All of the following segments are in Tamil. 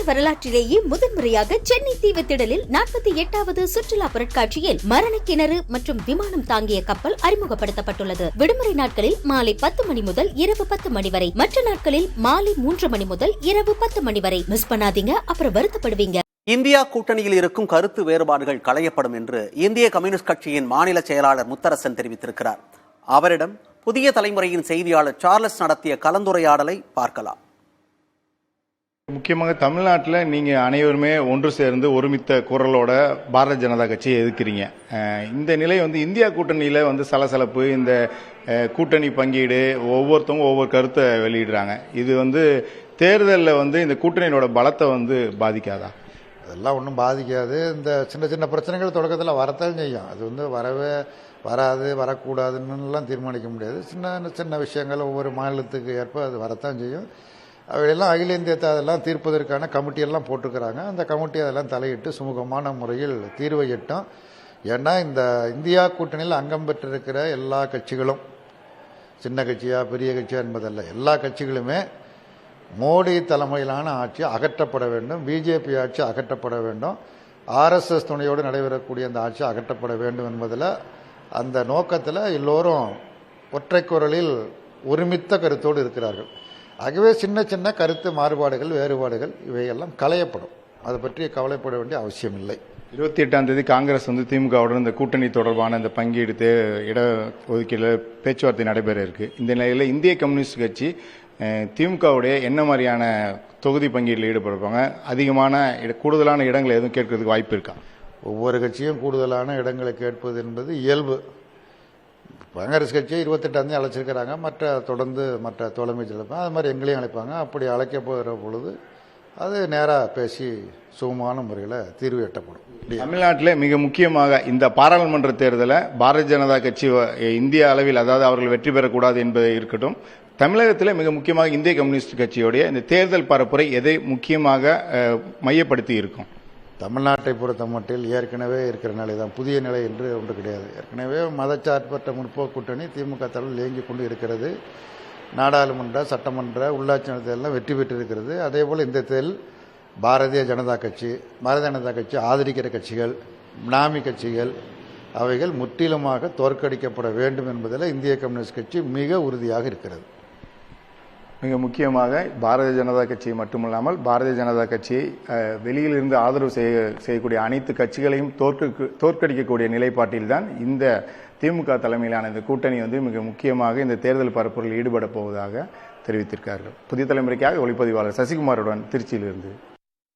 வரலாற்றிலேயே முதன்முறையாக சென்னை தீவுத்திடலில் 48வது சுற்றுலா பொருட்காட்சியில் மரண கிணறு மற்றும் விமானம் தாங்கிய கப்பல் அறிமுகப்படுத்தப்பட்டுள்ளது. விடுமுறை நாட்களில் மாலை 10 மணி முதல் இரவு 10 மணி வரை, மற்ற நாட்களில் மாலை 3 மணி முதல் இரவு 10 மணி வரை. மிஸ் பண்ணாதீங்க, அப்புறம் வருத்தப்படுவீங்க. இந்தியா கூட்டணியில் இருக்கும் கருத்து வேறுபாடுகள் களையப்படும் என்று இந்திய கம்யூனிஸ்ட் கட்சியின் மாநில செயலாளர் முத்தரசன் தெரிவித்திருக்கிறார். அவரிடம் புதிய தலைமுறையின் செய்தியாளர் சார்லஸ் நடத்திய கலந்துரையாடலை பார்க்கலாம். முக்கியமாக தமிழ்நாட்டில் நீங்கள் அனைவருமே ஒன்று சேர்ந்து ஒருமித்த குரலோட பாரதிய ஜனதா கட்சியை எதிர்க்கிறீங்க. இந்த நிலை இந்தியா கூட்டணியில் சலசலப்பு, இந்த கூட்டணி பங்கீடு, ஒவ்வொருத்தவங்க ஒவ்வொரு கருத்தை வெளியிடுறாங்க. இது தேர்தலில் இந்த கூட்டணியோட பலத்தை பாதிக்காதா? அதெல்லாம் ஒன்றும் பாதிக்காது. இந்த சின்ன சின்ன பிரச்சனைகள் தொடக்கத்தில் வரத்தான் செய்யும். அது வரவே வராது, வரக்கூடாதுன்னுலாம் தீர்மானிக்க முடியாது. சின்ன சின்ன விஷயங்கள் ஒவ்வொரு மாநிலத்துக்கு ஏற்ப அது வரத்தான் செய்யும். அவையெல்லாம் அகில இந்திய அதெல்லாம் தீர்ப்பதற்கான கமிட்டியெல்லாம் போட்டிருக்கிறாங்க. அந்த கமிட்டி அதெல்லாம் தலையிட்டு சுமூகமான முறையில் தீர்வை எட்டும். ஏன்னா இந்த இந்தியா கூட்டணியில் அங்கம் பெற்றிருக்கிற எல்லா கட்சிகளும், சின்ன கட்சியா பெரிய கட்சியா என்பதல்ல, எல்லா கட்சிகளுமே மோடி தலைமையிலான ஆட்சி அகற்றப்பட வேண்டும், பிஜேபி ஆட்சி அகற்றப்பட வேண்டும், ஆர்எஸ்எஸ் துணையோடு நடைபெறக்கூடிய அந்த ஆட்சி அகற்றப்பட வேண்டும் என்பதில், அந்த நோக்கத்தில் எல்லோரும் ஒற்றை குரலில் ஒருமித்த கருத்தோடு இருக்கிறார்கள். ஆகவே சின்ன சின்ன கருத்து மாறுபாடுகள், வேறுபாடுகள் இவையெல்லாம் களையப்படும். அதை பற்றி கவலைப்பட வேண்டிய அவசியம் இல்லை. 28ஆம் தேதி காங்கிரஸ் திமுகவுடன் இந்த கூட்டணி தொடர்பான இந்த பங்கீடு இட ஒதுக்கீடு பேச்சுவார்த்தை நடைபெற இருக்கு. இந்த நிலையில் இந்திய கம்யூனிஸ்ட் கட்சி திமுகவுடைய என்ன மாதிரியான தொகுதி பங்கீட்டில் ஈடுபடுவாங்க? அதிகமான கூடுதலான இடங்களை எதுவும் கேட்கறதுக்கு வாய்ப்பு இருக்கா? ஒவ்வொரு கட்சியும் கூடுதலான இடங்களை கேட்பது என்பது இயல்பு. காங்கிரஸ் கட்சியை 28ஆம் தேதி அழைச்சிருக்கிறாங்க. தொடர்ந்து மற்ற தோழமைகள் அழைப்பாங்க. அது மாதிரி எங்களையும் அழைப்பாங்க. அப்படி அழைக்க போகிற பொழுது அது நேராக பேசி சுகமான முறையில் தீர்வு எட்டப்படும். தமிழ்நாட்டில் மிக முக்கியமாக இந்த பாராளுமன்ற தேர்தலை பாரதிய ஜனதா கட்சி இந்திய அளவில், அதாவது அவர்கள் வெற்றி பெறக்கூடாது என்பது இருக்கட்டும், தமிழகத்தில் மிக முக்கியமாக இந்திய கம்யூனிஸ்ட் கட்சியுடைய இந்த தேர்தல் பரப்புரை எதை முக்கியமாக மையப்படுத்தி இருக்கும்? தமிழ்நாட்டை பொறுத்த மட்டில் ஏற்கனவே இருக்கிற நிலை தான், புதிய நிலை என்று ஒன்று கிடையாது. ஏற்கனவே மதச்சார்பற்ற முற்போக்கு கூட்டணி திமுக தலையில் இயங்கிக் கொண்டு இருக்கிறது. நாடாளுமன்ற, சட்டமன்ற, உள்ளாட்சி தேர்தலெல்லாம் வெற்றி பெற்றிருக்கிறது. அதே போல் இந்த தேர்தல் பாரதிய ஜனதா கட்சி ஆதரிக்கிற கட்சிகள், பினாமி கட்சிகள், அவைகள் முற்றிலுமாக தோற்கடிக்கப்பட வேண்டும் என்பதில் இந்திய கம்யூனிஸ்ட் கட்சி மிக உறுதியாக இருக்கிறது. மிக முக்கியமாக பாரதிய ஜனதா கட்சி மட்டுமல்லாமல் பாரதிய ஜனதா கட்சியை வெளியிலிருந்து ஆதரவு செய்யக்கூடிய அனைத்து கட்சிகளையும் தோற்கடிக்கக்கூடிய நிலைப்பாட்டில்தான் இந்த திமுக தலைமையிலான இந்த கூட்டணி மிக முக்கியமாக இந்த தேர்தல் பரப்புரையில் ஈடுபட போவதாக தெரிவித்திருக்கார்கள். புதிய தலைமுறைக்காக ஒளிப்பதிவாளர் சசிகுமாருடன் திருச்சியிலிருந்து.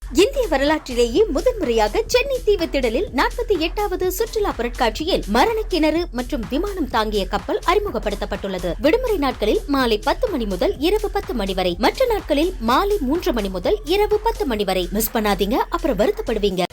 இந்திய வரலாற்றிலேயே முதன்முறையாக சென்னை தீவுத்திடலில் 48வது சுற்றுலா பொருட்காட்சியில் மரண கிணறு மற்றும் விமானம் தாங்கிய கப்பல் அறிமுகப்படுத்தப்பட்டுள்ளது. விடுமுறை நாட்களில் மாலை 10 மணி முதல் இரவு 10 மணி வரை, மற்ற நாட்களில் மாலை 3 மணி முதல் இரவு 10 மணி வரை. மிஸ் பண்ணாதீங்க, அப்புறம் வருத்தப்படுவீங்க.